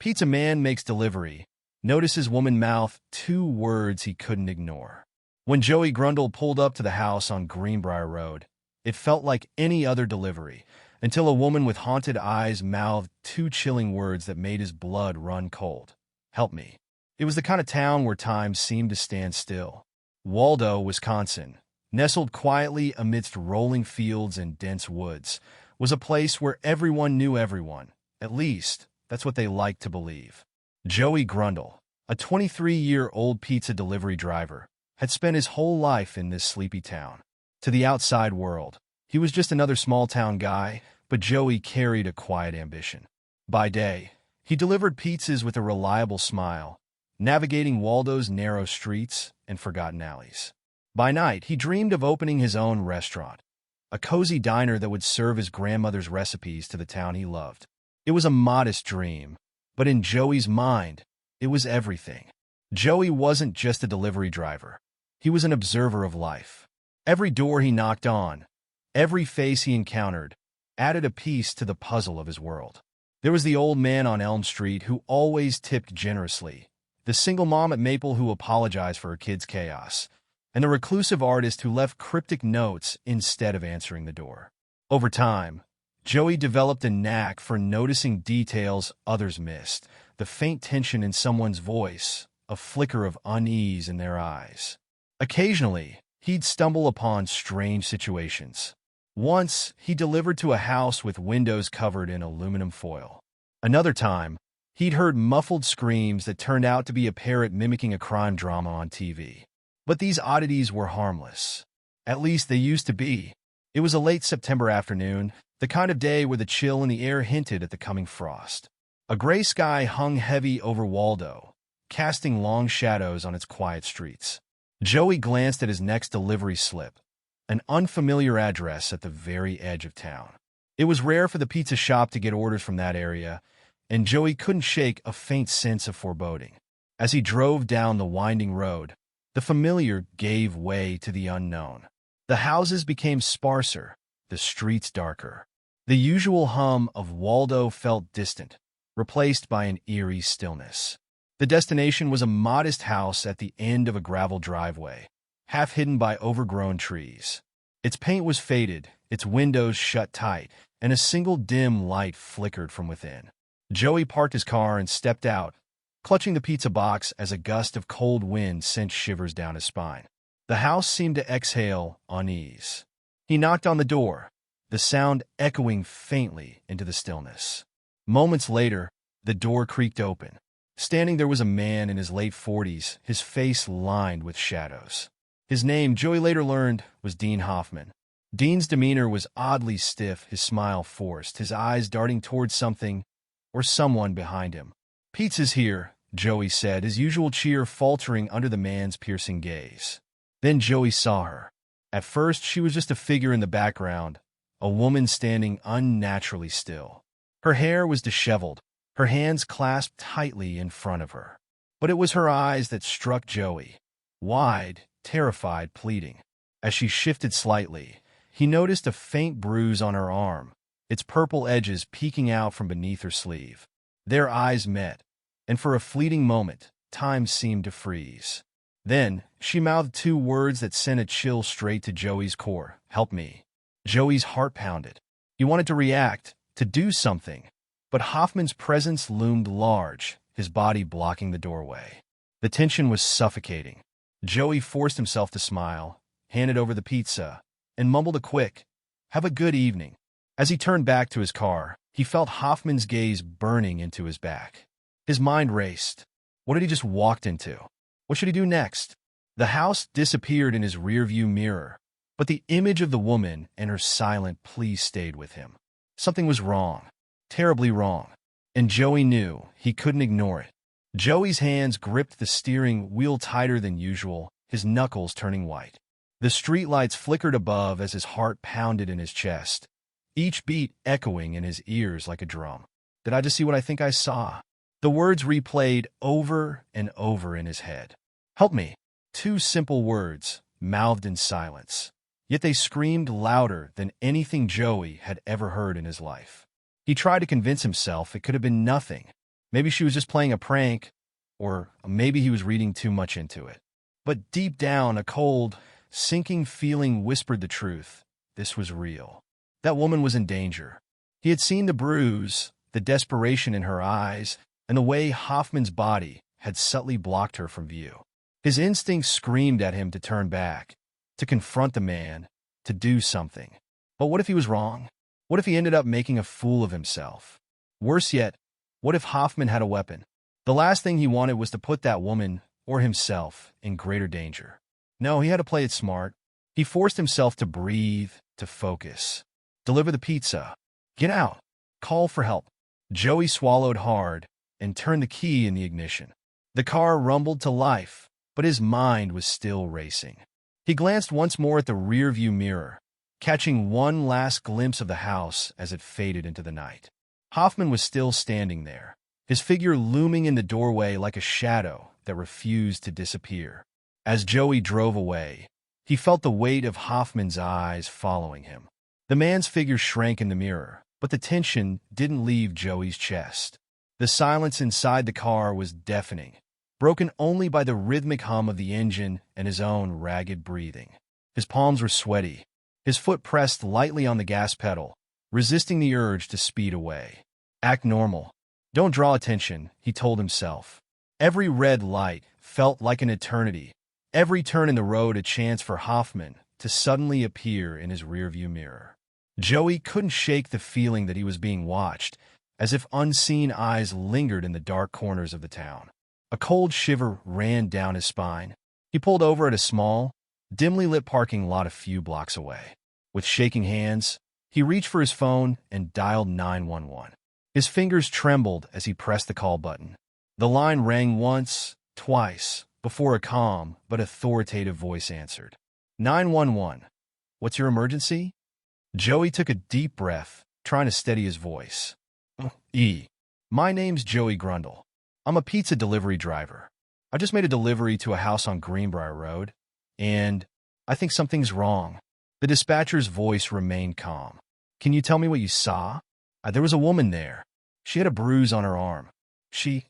Pizza man makes delivery. Notices woman mouth 2 words he couldn't ignore. When Joey Grundle pulled up to the house on Greenbriar Road, it felt like any other delivery, until a woman with haunted eyes mouthed 2 chilling words that made his blood run cold. Help me. It was the kind of town where time seemed to stand still. Waldo, Wisconsin, nestled quietly amidst rolling fields and dense woods, was a place where everyone knew everyone. At least, that's what they liked to believe. Joey Grundle, a 23-year-old pizza delivery driver, had spent his whole life in this sleepy town. To the outside world, he was just another small-town guy, but Joey carried a quiet ambition. By day, he delivered pizzas with a reliable smile, navigating Waldo's narrow streets and forgotten alleys. By night, he dreamed of opening his own restaurant, a cozy diner that would serve his grandmother's recipes to the town he loved. It was a modest dream, but in Joey's mind, it was everything. Joey wasn't just a delivery driver. He was an observer of life. Every door he knocked on, every face he encountered, added a piece to the puzzle of his world. There was the old man on Elm Street who always tipped generously, the single mom at Maple who apologized for her kids' chaos, and the reclusive artist who left cryptic notes instead of answering the door. Over time, Joey developed a knack for noticing details others missed, the faint tension in someone's voice, a flicker of unease in their eyes. Occasionally, he'd stumble upon strange situations. Once, he delivered to a house with windows covered in aluminum foil. Another time, he'd heard muffled screams that turned out to be a parrot mimicking a crime drama on TV. But these oddities were harmless. At least they used to be. It was a late September afternoon, the kind of day where the chill in the air hinted at the coming frost. A gray sky hung heavy over Waldo, casting long shadows on its quiet streets. Joey glanced at his next delivery slip, an unfamiliar address at the very edge of town. It was rare for the pizza shop to get orders from that area, and Joey couldn't shake a faint sense of foreboding. As he drove down the winding road, the familiar gave way to the unknown. The houses became sparser, the streets darker. The usual hum of Waldo felt distant, replaced by an eerie stillness. The destination was a modest house at the end of a gravel driveway, half hidden by overgrown trees. Its paint was faded, its windows shut tight, and a single dim light flickered from within. Joey parked his car and stepped out, clutching the pizza box as a gust of cold wind sent shivers down his spine. The house seemed to exhale unease. He knocked on the door, the sound echoing faintly into the stillness. Moments later, the door creaked open. Standing there was a man in his late 40s, his face lined with shadows. His name, Joey later learned, was Dean Hoffman. Dean's demeanor was oddly stiff, his smile forced, his eyes darting towards something or someone behind him. "Pizza's here," Joey said, his usual cheer faltering under the man's piercing gaze. Then Joey saw her. At first, she was just a figure in the background, a woman standing unnaturally still. Her hair was disheveled, her hands clasped tightly in front of her. But it was her eyes that struck Joey, wide, terrified, pleading. As she shifted slightly, he noticed a faint bruise on her arm, its purple edges peeking out from beneath her sleeve. Their eyes met, and for a fleeting moment, time seemed to freeze. Then, she mouthed 2 words that sent a chill straight to Joey's core. "Help me." Joey's heart pounded. He wanted to react, to do something, but Hoffman's presence loomed large, his body blocking the doorway. The tension was suffocating. Joey forced himself to smile, handed over the pizza, and mumbled a quick, "Have a good evening." As he turned back to his car, he felt Hoffman's gaze burning into his back. His mind raced. What had he just walked into? What should he do next? The house disappeared in his rearview mirror, but the image of the woman and her silent plea stayed with him. Something was wrong, terribly wrong, and Joey knew he couldn't ignore it. Joey's hands gripped the steering wheel tighter than usual, his knuckles turning white. The streetlights flickered above as his heart pounded in his chest, each beat echoing in his ears like a drum. "Did I just see what I think I saw?" The words replayed over and over in his head. "Help me." 2 simple words, mouthed in silence. Yet they screamed louder than anything Joey had ever heard in his life. He tried to convince himself it could have been nothing. Maybe she was just playing a prank, or maybe he was reading too much into it. But deep down, a cold, sinking feeling whispered the truth. This was real. That woman was in danger. He had seen the bruise, the desperation in her eyes, and the way Hoffman's body had subtly blocked her from view. His instincts screamed at him to turn back, to confront the man, to do something. But what if he was wrong? What if he ended up making a fool of himself? Worse yet, what if Hoffman had a weapon? The last thing he wanted was to put that woman, or himself, in greater danger. No, he had to play it smart. He forced himself to breathe, to focus. Deliver the pizza. Get out. Call for help. Joey swallowed hard and turned the key in the ignition. The car rumbled to life, but his mind was still racing. He glanced once more at the rearview mirror, catching one last glimpse of the house as it faded into the night. Hoffman was still standing there, his figure looming in the doorway like a shadow that refused to disappear. As Joey drove away, he felt the weight of Hoffman's eyes following him. The man's figure shrank in the mirror, but the tension didn't leave Joey's chest. The silence inside the car was deafening, broken only by the rhythmic hum of the engine and his own ragged breathing. His palms were sweaty, his foot pressed lightly on the gas pedal, resisting the urge to speed away. Act normal. Don't draw attention, he told himself. Every red light felt like an eternity, every turn in the road a chance for Hoffman to suddenly appear in his rearview mirror. Joey couldn't shake the feeling that he was being watched, as if unseen eyes lingered in the dark corners of the town. A cold shiver ran down his spine. He pulled over at a small, dimly lit parking lot a few blocks away. With shaking hands, he reached for his phone and dialed 911. His fingers trembled as he pressed the call button. The line rang once, twice, before a calm but authoritative voice answered. 911. What's your emergency? Joey took a deep breath, trying to steady his voice. My name's Joey Grundle. I'm a pizza delivery driver. I just made a delivery to a house on Greenbriar Road, and I think something's wrong. The dispatcher's voice remained calm. Can you tell me what you saw? There was a woman there. She had a bruise on her arm. She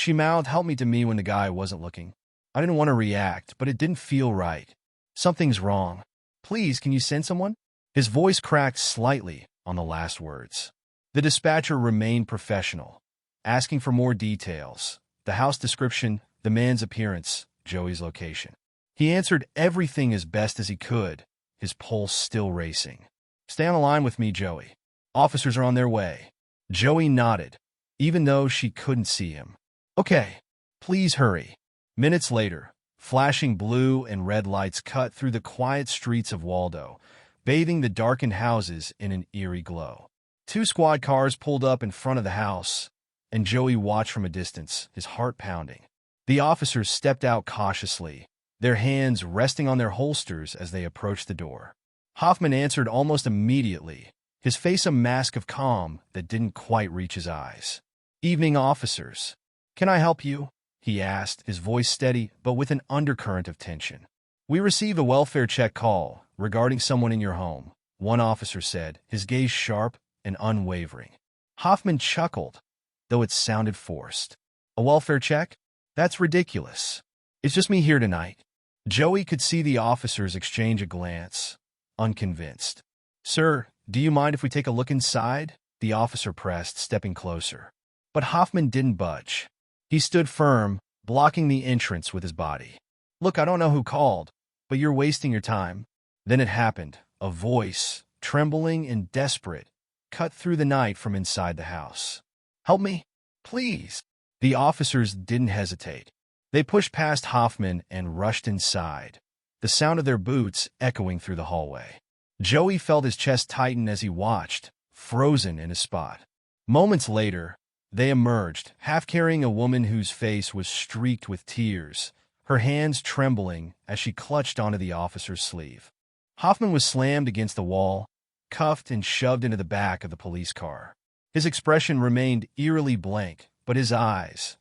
mouthed, "Help me," to me when the guy wasn't looking. I didn't want to react, but it didn't feel right. Something's wrong. Please, can you send someone? His voice cracked slightly on the last words. The dispatcher remained professional, asking for more details. The house description, the man's appearance, Joey's location. He answered everything as best as he could, his pulse still racing. Stay on the line with me, Joey. Officers are on their way. Joey nodded, even though she couldn't see him. Okay, please hurry. Minutes later, flashing blue and red lights cut through the quiet streets of Waldo, bathing the darkened houses in an eerie glow. 2 squad cars pulled up in front of the house, and Joey watched from a distance, his heart pounding. The officers stepped out cautiously, their hands resting on their holsters as they approached the door. Hoffman answered almost immediately, his face a mask of calm that didn't quite reach his eyes. "Evening, officers. Can I help you?" he asked, his voice steady but with an undercurrent of tension. "We received a welfare check call regarding someone in your home," one officer said, his gaze sharp and unwavering. Hoffman chuckled, though it sounded forced. "A welfare check? That's ridiculous. It's just me here tonight." Joey could see the officers exchange a glance, unconvinced. "Sir, do you mind if we take a look inside?" the officer pressed, stepping closer. But Hoffman didn't budge. He stood firm, blocking the entrance with his body. "Look, I don't know who called, but you're wasting your time." Then it happened. A voice, trembling and desperate, cut through the night from inside the house. "Help me, please." The officers didn't hesitate. They pushed past Hoffman and rushed inside, the sound of their boots echoing through the hallway. Joey felt his chest tighten as he watched, frozen in his spot. Moments later, they emerged, half carrying a woman whose face was streaked with tears, her hands trembling as she clutched onto the officer's sleeve. Hoffman was slammed against the wall, cuffed and shoved into the back of the police car. His expression remained eerily blank, but his eyes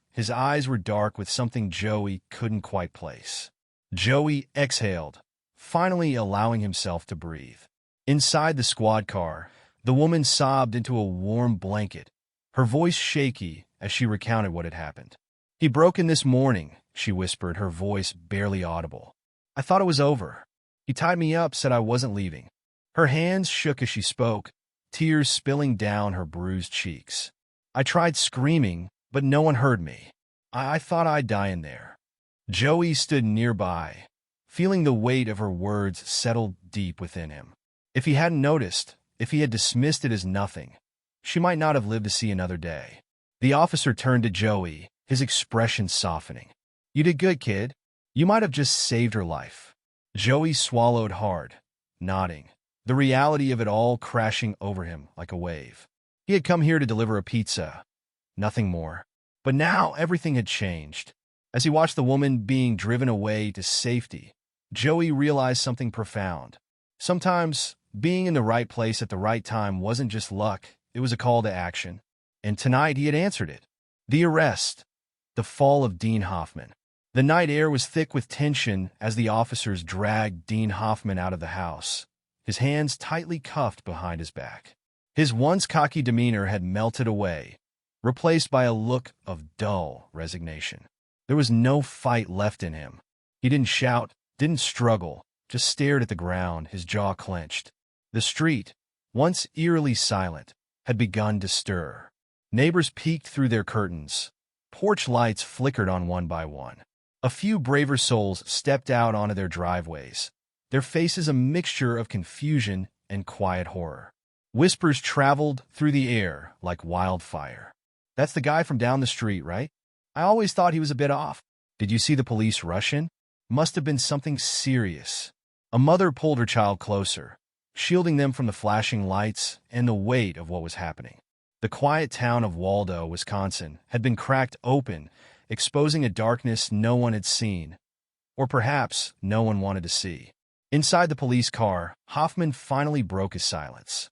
were dark with something Joey couldn't quite place. Joey exhaled, finally allowing himself to breathe. Inside the squad car, the woman sobbed into a warm blanket, her voice shaky as she recounted what had happened. "He broke in this morning," she whispered, her voice barely audible. "I thought it was over. He tied me up, said I wasn't leaving." Her hands shook as she spoke, tears spilling down her bruised cheeks. "I tried screaming, but no one heard me. I thought I'd die in there." Joey stood nearby, feeling the weight of her words settle deep within him. If he hadn't noticed, if he had dismissed it as nothing, she might not have lived to see another day. The officer turned to Joey, his expression softening. "You did good, kid. You might have just saved her life." Joey swallowed hard, nodding, the reality of it all crashing over him like a wave. He had come here to deliver a pizza, nothing more. But now everything had changed. As he watched the woman being driven away to safety, Joey realized something profound. Sometimes, being in the right place at the right time wasn't just luck, it was a call to action. And tonight he had answered it. The arrest. The fall of Dean Hoffman. The night air was thick with tension as the officers dragged Dean Hoffman out of the house, his hands tightly cuffed behind his back. His once cocky demeanor had melted away, replaced by a look of dull resignation. There was no fight left in him. He didn't shout, didn't struggle, just stared at the ground, his jaw clenched. The street, once eerily silent, had begun to stir. Neighbors peeked through their curtains. Porch lights flickered on one by one. A few braver souls stepped out onto their driveways, their faces a mixture of confusion and quiet horror. Whispers traveled through the air like wildfire. "That's the guy from down the street, right? I always thought he was a bit off. Did you see the police rush in? Must have been something serious." A mother pulled her child closer, shielding them from the flashing lights and the weight of what was happening. The quiet town of Waldo, Wisconsin, had been cracked open, exposing a darkness no one had seen, or perhaps no one wanted to see. Inside the police car, Hoffman finally broke his silence.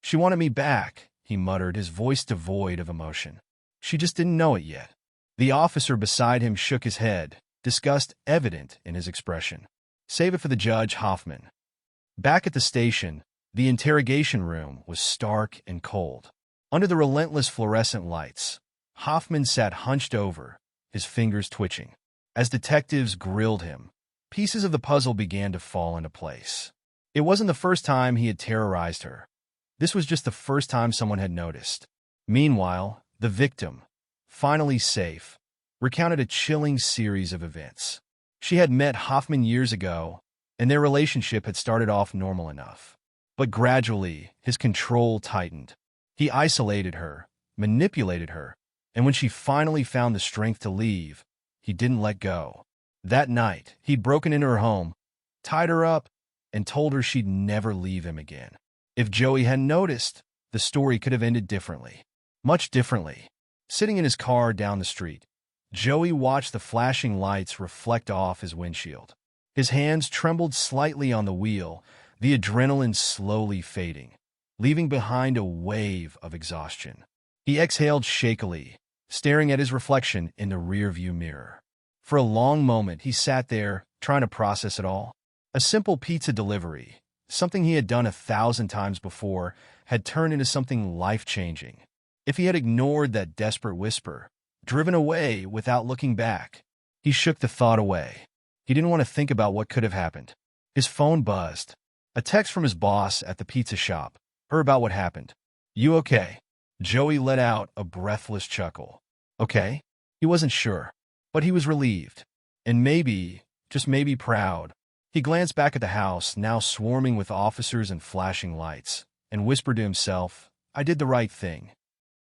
"She wanted me back," he muttered, his voice devoid of emotion. "She just didn't know it yet." The officer beside him shook his head, disgust evident in his expression. "Save it for the judge, Hoffman." Back at the station, the interrogation room was stark and cold. Under the relentless fluorescent lights, Hoffman sat hunched over, his fingers twitching. As detectives grilled him, pieces of the puzzle began to fall into place. It wasn't the first time he had terrorized her. This was just the first time someone had noticed. Meanwhile, the victim, finally safe, recounted a chilling series of events. She had met Hoffman years ago, and their relationship had started off normal enough. But gradually, his control tightened. He isolated her, manipulated her, and when she finally found the strength to leave, he didn't let go. That night, he'd broken into her home, tied her up, and told her she'd never leave him again. If Joey hadn't noticed, the story could have ended differently. Much differently. Sitting in his car down the street, Joey watched the flashing lights reflect off his windshield. His hands trembled slightly on the wheel, the adrenaline slowly fading, leaving behind a wave of exhaustion. He exhaled shakily, staring at his reflection in the rearview mirror. For a long moment, he sat there, trying to process it all. A simple pizza delivery, something he had done 1,000 times before, had turned into something life-changing. If he had ignored that desperate whisper, driven away without looking back, he shook the thought away. He didn't want to think about what could have happened. His phone buzzed. A text from his boss at the pizza shop. Heard about what happened. "You okay?" Joey let out a breathless chuckle. Okay? He wasn't sure, but he was relieved. And maybe, just maybe proud. He glanced back at the house, now swarming with officers and flashing lights, and whispered to himself, "I did the right thing."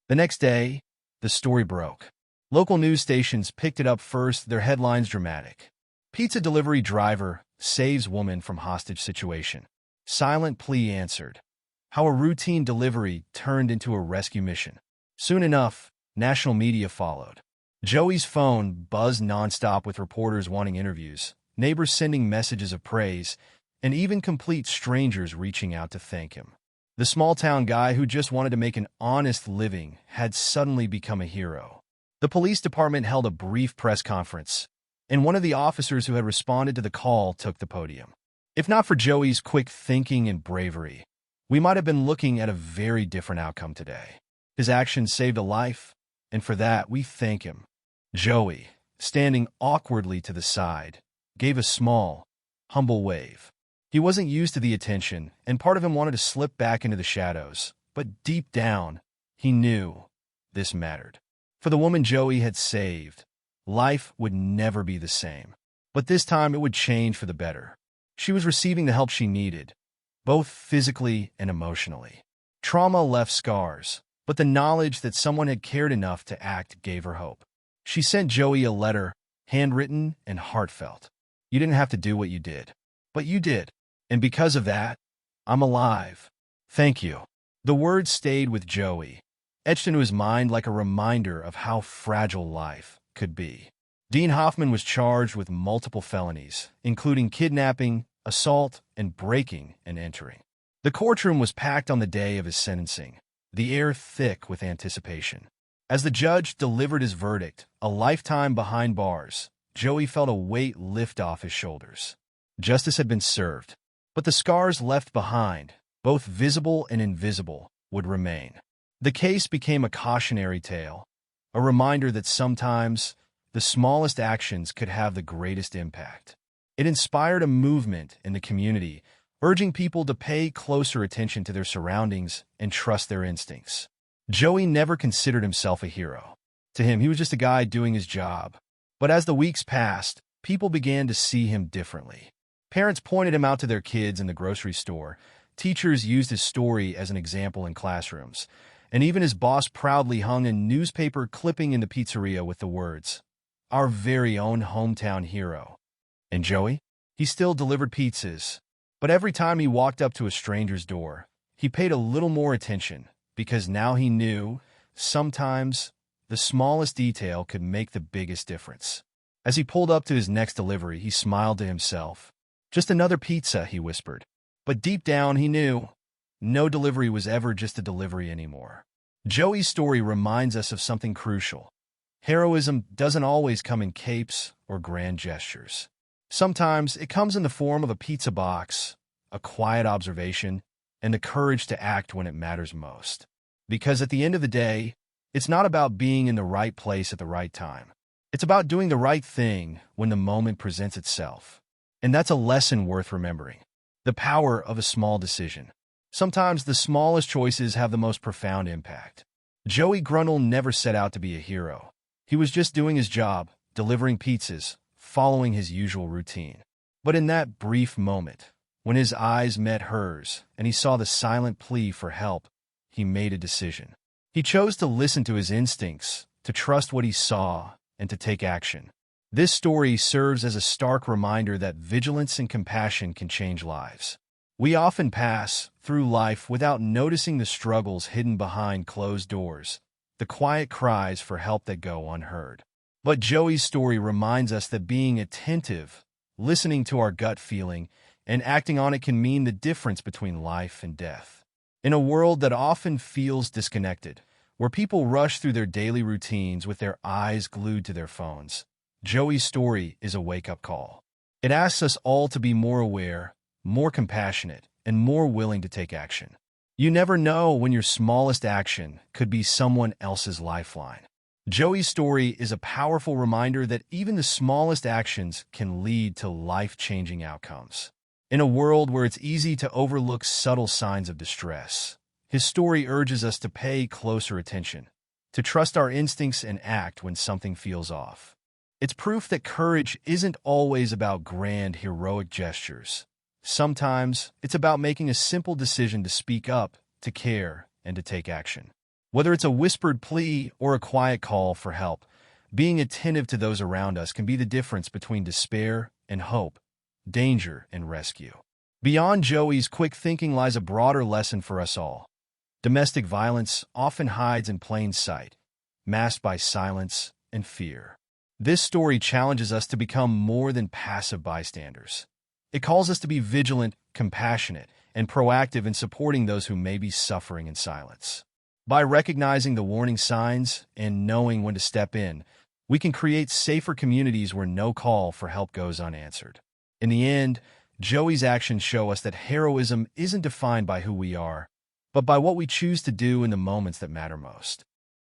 The next day, the story broke. Local news stations picked it up first, their headlines dramatic. Pizza delivery driver saves woman from hostage situation. Silent plea answered. How a routine delivery turned into a rescue mission. Soon enough, national media followed. Joey's phone buzzed nonstop with reporters wanting interviews, neighbors sending messages of praise, and even complete strangers reaching out to thank him. The small-town guy who just wanted to make an honest living had suddenly become a hero. The police department held a brief press conference, and one of the officers who had responded to the call took the podium. If not for Joey's quick thinking and bravery, we might have been looking at a very different outcome today. His actions saved a life, and for that we thank him. Joey, standing awkwardly to the side, gave a small, humble wave. He wasn't used to the attention, and part of him wanted to slip back into the shadows, but deep down, he knew this mattered. For the woman Joey had saved, life would never be the same. But this time it would change for the better. She was receiving the help she needed, both physically and emotionally. Trauma left scars, but the knowledge that someone had cared enough to act gave her hope. She sent Joey a letter, handwritten and heartfelt. You didn't have to do what you did, but you did. And because of that, I'm alive. Thank you. The words stayed with Joey, etched into his mind like a reminder of how fragile life could be. Dean Hoffman was charged with multiple felonies, including kidnapping, assault, and breaking and entering. The courtroom was packed on the day of his sentencing, the air thick with anticipation. As the judge delivered his verdict, a lifetime behind bars, Joey felt a weight lift off his shoulders. Justice had been served, but the scars left behind, both visible and invisible, would remain. The case became a cautionary tale, a reminder that sometimes the smallest actions could have the greatest impact. It inspired a movement in the community, urging people to pay closer attention to their surroundings and trust their instincts. Joey never considered himself a hero. To him, he was just a guy doing his job. But as the weeks passed, people began to see him differently. Parents pointed him out to their kids in the grocery store. Teachers used his story as an example in classrooms. And even his boss proudly hung a newspaper clipping in the pizzeria with the words, "Our very own hometown hero." And Joey? He still delivered pizzas. But every time he walked up to a stranger's door, he paid a little more attention, because now he knew, sometimes, the smallest detail could make the biggest difference. As he pulled up to his next delivery, he smiled to himself. "Just another pizza," he whispered. But deep down, he knew no delivery was ever just a delivery anymore. Joey's story reminds us of something crucial. Heroism doesn't always come in capes or grand gestures. Sometimes it comes in the form of a pizza box, a quiet observation, and the courage to act when it matters most. Because at the end of the day, it's not about being in the right place at the right time. It's about doing the right thing when the moment presents itself. And that's a lesson worth remembering. The power of a small decision. Sometimes the smallest choices have the most profound impact. Joey Grundle never set out to be a hero. He was just doing his job, delivering pizzas, following his usual routine. But in that brief moment, when his eyes met hers and he saw the silent plea for help, he made a decision. He chose to listen to his instincts, to trust what he saw, and to take action. This story serves as a stark reminder that vigilance and compassion can change lives. We often pass through life without noticing the struggles hidden behind closed doors, the quiet cries for help that go unheard. But Joey's story reminds us that being attentive, listening to our gut feeling, and acting on it can mean the difference between life and death. In a world that often feels disconnected, where people rush through their daily routines with their eyes glued to their phones, Joey's story is a wake-up call. It asks us all to be more aware, more compassionate, and more willing to take action. You never know when your smallest action could be someone else's lifeline. Joey's story is a powerful reminder that even the smallest actions can lead to life-changing outcomes. In a world where it's easy to overlook subtle signs of distress, his story urges us to pay closer attention, to trust our instincts and act when something feels off. It's proof that courage isn't always about grand, heroic gestures. Sometimes it's about making a simple decision to speak up, to care, and to take action. Whether it's a whispered plea or a quiet call for help, being attentive to those around us can be the difference between despair and hope, danger and rescue. Beyond Joey's quick thinking lies a broader lesson for us all. Domestic violence often hides in plain sight, masked by silence and fear. This story challenges us to become more than passive bystanders. It calls us to be vigilant, compassionate, and proactive in supporting those who may be suffering in silence. By recognizing the warning signs and knowing when to step in, we can create safer communities where no call for help goes unanswered. In the end, Joey's actions show us that heroism isn't defined by who we are, but by what we choose to do in the moments that matter most.